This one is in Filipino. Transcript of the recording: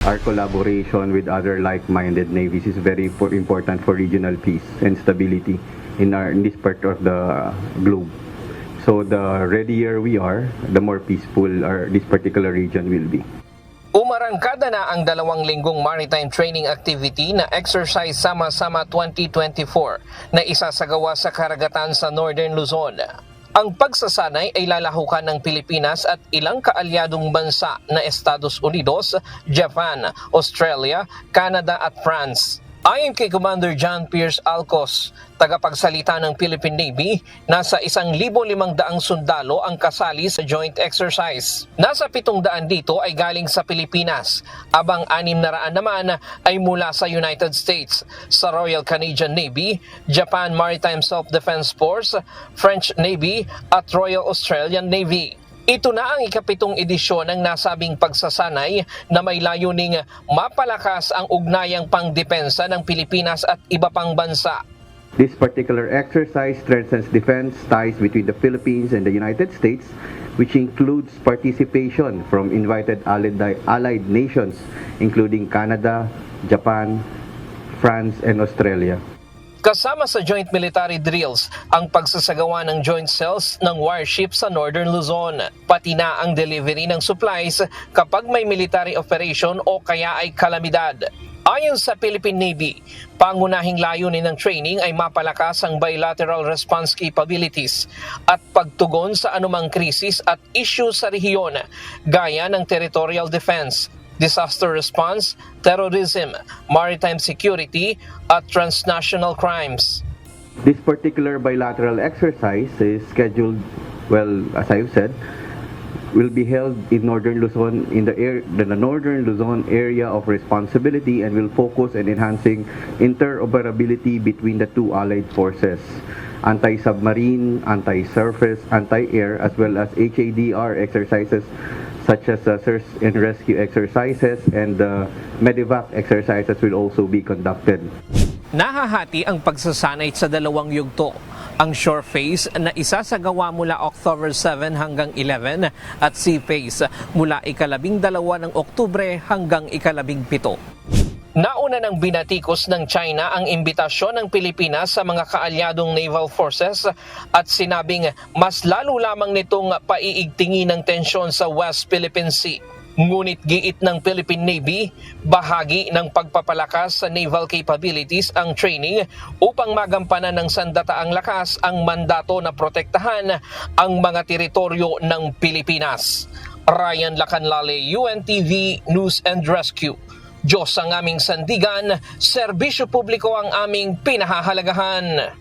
Our collaboration with other like-minded navies is very important for regional peace and stability in this part of the globe. So the readier we are, the more peaceful this particular region will be. Umarangkada na ang 2 linggong maritime training activity na Exercise Sama-Sama 2024 na isasagawa sa karagatan sa Northern Luzon. Ang pagsasanay ay lalahukan ng Pilipinas at ilang kaalyadong bansa na Estados Unidos, Japan, Australia, Canada at France. Ayon kay Commander John Pierce Alcos, tagapagsalita ng Philippine Navy, nasa 1,500 sundalo ang kasali sa joint exercise. Nasa 700 dito ay galing sa Pilipinas, abang 600 naman ay mula sa United States, sa Royal Canadian Navy, Japan Maritime Self-Defense Force, French Navy at Royal Australian Navy. Ito na ang ika-7 edisyon ng nasabing pagsasanay na may layuning mapalakas ang ugnayang pangdepensa ng Pilipinas at iba pang bansa. This particular exercise strengthens defense ties between the Philippines and the United States, which includes participation from invited allied nations, including Canada, Japan, France, and Australia. Kasama sa joint military drills ang pagsasagawa ng joint cells ng warship sa Northern Luzon, pati na ang delivery ng supplies kapag may military operation o kaya ay kalamidad. Ayon sa Philippine Navy, pangunahing layunin ng training ay mapalakas ang bilateral response capabilities at pagtugon sa anumang krisis at issue sa rehiyon gaya ng territorial defense, disaster response, terrorism, maritime security, at transnational crimes. This particular bilateral exercise is scheduled, well, as I've said, will be held in Northern Luzon in the Northern Luzon area of responsibility and will focus on enhancing interoperability between the two allied forces, anti-submarine, anti-surface, anti-air, as well as HADR exercises such as search and rescue exercises and medevac exercises will also be conducted. Nahahati ang pagsasanay sa 2 yugto. Ang shore phase na isasagawa mula October 7 hanggang 11 at sea phase mula ika-12 ng Oktubre hanggang ika-17. Nauna nang binatikos ng China ang imbitasyon ng Pilipinas sa mga kaalyadong naval forces at sinabing mas lalo lamang nitong paiigtingin ng tensyon sa West Philippine Sea. Ngunit giit ng Philippine Navy, bahagi ng pagpapalakas sa naval capabilities ang training upang magampanan ng sandataang lakas ang mandato na protektahan ang mga teritoryo ng Pilipinas. Ryan Lacanlale, UNTV News and Rescue. Diyos ang aming sandigan, serbisyo publiko ang aming pinahahalagahan.